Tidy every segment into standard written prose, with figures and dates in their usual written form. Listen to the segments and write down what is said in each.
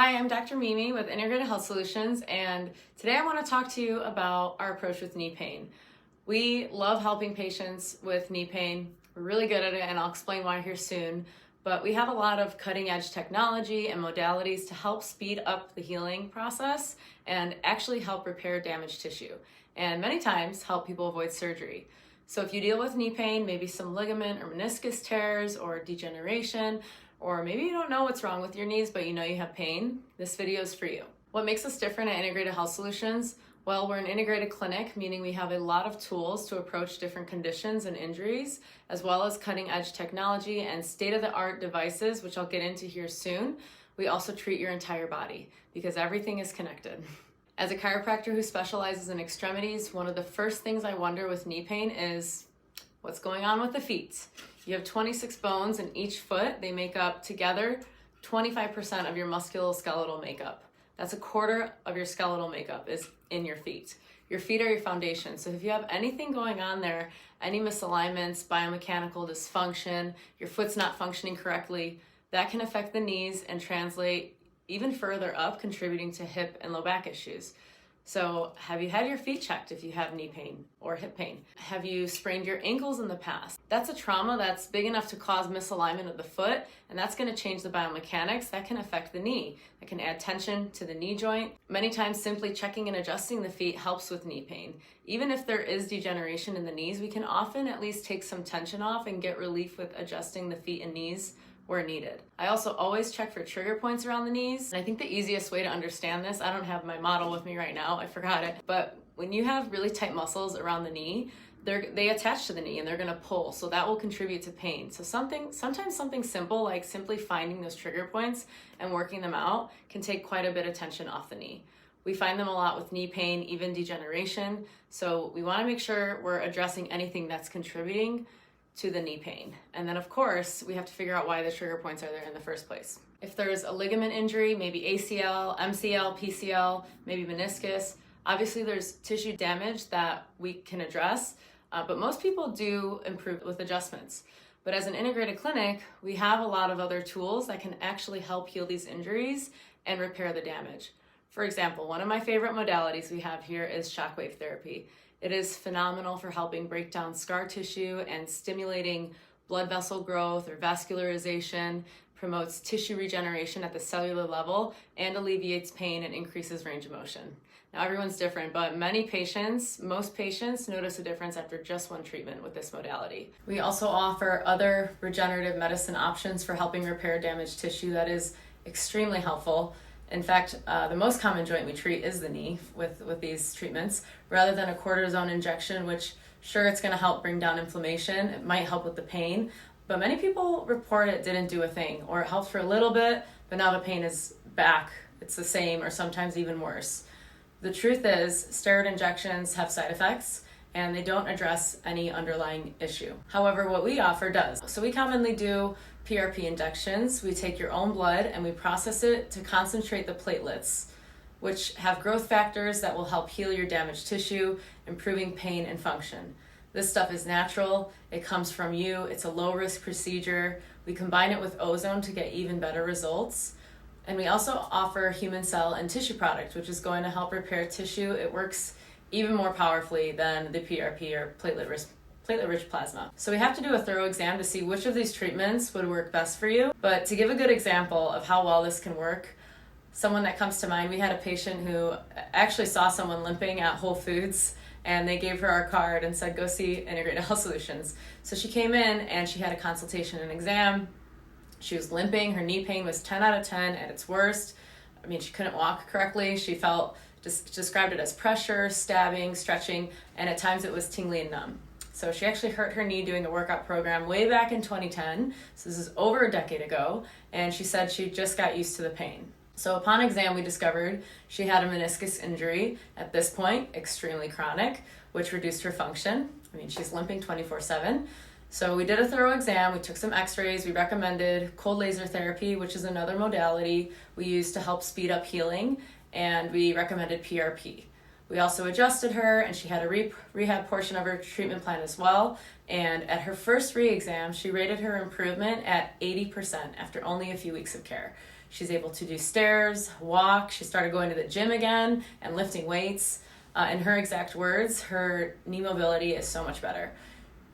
Hi, I'm Dr. Mimi with Integrated Health Solutions, and today I want to talk to you about our approach with knee pain. We love helping patients with knee pain. We're really good at it, and I'll explain why here soon. But we have a lot of cutting-edge technology and modalities to help speed up the healing process and actually help repair damaged tissue, and many times help people avoid surgery. So if you deal with knee pain, maybe some ligament or meniscus tears or degeneration, or maybe you don't know what's wrong with your knees, but you know you have pain, this video is for you. What makes us different at Integrated Health Solutions? Well, we're an integrated clinic, meaning we have a lot of tools to approach different conditions and injuries, as well as cutting-edge technology and state-of-the-art devices, which I'll get into here soon. We also treat your entire body because everything is connected. As a chiropractor who specializes in extremities, one of the first things I wonder with knee pain is what's going on with the feet. You have 26 bones in each foot. They make up together 25% of your musculoskeletal makeup. That's a quarter of your skeletal makeup is in your feet. Your feet are your foundation. So if you have anything going on there, any misalignments, biomechanical dysfunction, your foot's not functioning correctly, that can affect the knees and translate even further up, contributing to hip and low back issues. So have you had your feet checked if you have knee pain or hip pain? Have you sprained your ankles in the past? That's a trauma that's big enough to cause misalignment of the foot, and that's going to change the biomechanics. That can affect the knee. That can add tension to the knee joint. Many times simply checking and adjusting the feet helps with knee pain. Even if there is degeneration in the knees, we can often at least take some tension off and get relief with adjusting the feet and knees where needed. I also always check for trigger points around the knees. And I think the easiest way to understand this, I don't have my model with me right now, I forgot it, but when you have really tight muscles around the knee, they attach to the knee and they're gonna pull, so that will contribute to pain. So sometimes something simple like simply finding those trigger points and working them out can take quite a bit of tension off the knee. We find them a lot with knee pain, even degeneration, so we wanna make sure we're addressing anything that's contributing to the knee pain. And then of course, we have to figure out why the trigger points are there in the first place. If there's a ligament injury, maybe ACL, MCL, PCL, maybe meniscus, obviously there's tissue damage that we can address, but most people do improve with adjustments. But as an integrated clinic, we have a lot of other tools that can actually help heal these injuries and repair the damage. For example, one of my favorite modalities we have here is shockwave therapy. It is phenomenal for helping break down scar tissue and stimulating blood vessel growth or vascularization, promotes tissue regeneration at the cellular level, and alleviates pain and increases range of motion. Now everyone's different, but most patients notice a difference after just one treatment with this modality. We also offer other regenerative medicine options for helping repair damaged tissue that is extremely helpful. In fact, the most common joint we treat is the knee with these treatments, rather than a cortisone injection, which sure, it's gonna help bring down inflammation. It might help with the pain, but many people report it didn't do a thing, or it helped for a little bit, but now the pain is back. It's the same, or sometimes even worse. The truth is, steroid injections have side effects, and they don't address any underlying issue. However, what we offer does. So we commonly do PRP injections. We take your own blood and we process it to concentrate the platelets, which have growth factors that will help heal your damaged tissue, improving pain and function. This stuff is natural. It comes from you. It's a low-risk procedure. We combine it with ozone to get even better results. And we also offer human cell and tissue product, which is going to help repair tissue. It works even more powerfully than the PRP or platelet-rich plasma. So we have to do a thorough exam to see which of these treatments would work best for you. But to give a good example of how well this can work, someone that comes to mind, we had a patient who actually saw someone limping at Whole Foods, and they gave her our card and said, go see Integrated Health Solutions. So she came in and she had a consultation and exam. She was limping. Her knee pain was 10 out of 10 at its worst. I mean, she couldn't walk correctly. She described it as pressure, stabbing, stretching, and at times it was tingly and numb. So she actually hurt her knee doing a workout program way back in 2010. So this is over a decade ago. And she said she just got used to the pain. So upon exam, we discovered she had a meniscus injury at this point, extremely chronic, which reduced her function. I mean, she's limping 24/7. So we did a thorough exam, we took some x-rays, we recommended cold laser therapy, which is another modality we use to help speed up healing, and we recommended PRP. We also adjusted her, and she had a rehab portion of her treatment plan as well. And at her first re-exam, she rated her improvement at 80% after only a few weeks of care. She's able to do stairs, walk. She started going to the gym again and lifting weights. In her exact words, her knee mobility is so much better.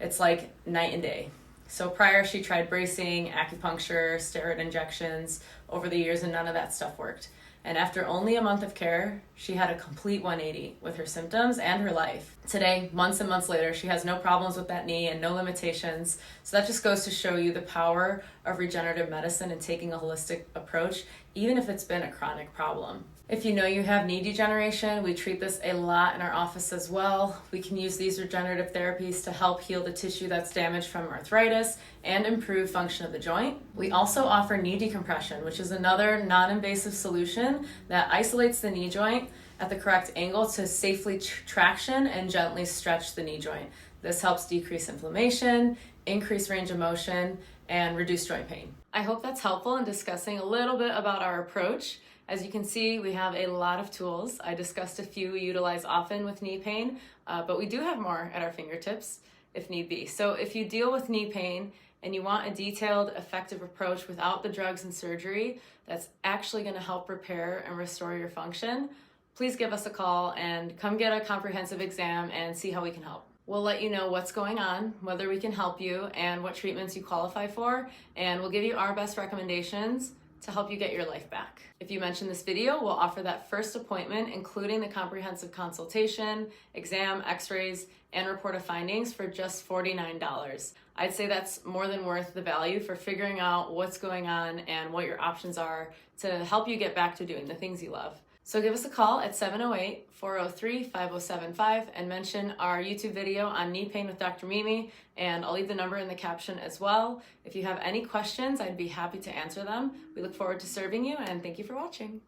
It's like night and day. So prior, she tried bracing, acupuncture, steroid injections over the years, and none of that stuff worked. And after only a month of care, she had a complete 180 with her symptoms and her life. Today, months and months later, she has no problems with that knee and no limitations. So that just goes to show you the power of regenerative medicine and taking a holistic approach, even if it's been a chronic problem. If you know you have knee degeneration, we treat this a lot in our office as well. We can use these regenerative therapies to help heal the tissue that's damaged from arthritis and improve function of the joint. We also offer knee decompression, which is another non-invasive solution that isolates the knee joint at the correct angle to safely traction and gently stretch the knee joint. This helps decrease inflammation, increase range of motion, and reduce joint pain. I hope that's helpful in discussing a little bit about our approach. As you can see, we have a lot of tools. I discussed a few we utilize often with knee pain, but we do have more at our fingertips if need be. So if you deal with knee pain and you want a detailed, effective approach without the drugs and surgery that's actually going to help repair and restore your function, please give us a call and come get a comprehensive exam and see how we can help. We'll let you know what's going on, whether we can help you, and what treatments you qualify for, and we'll give you our best recommendations to help you get your life back. If you mention this video, we'll offer that first appointment, including the comprehensive consultation, exam, x-rays, and report of findings for just $49. I'd say that's more than worth the value for figuring out what's going on and what your options are to help you get back to doing the things you love. So give us a call at 708-403-5075 and mention our YouTube video on knee pain with Dr. Mimi, and I'll leave the number in the caption as well. If you have any questions, I'd be happy to answer them. We look forward to serving you, and thank you for watching.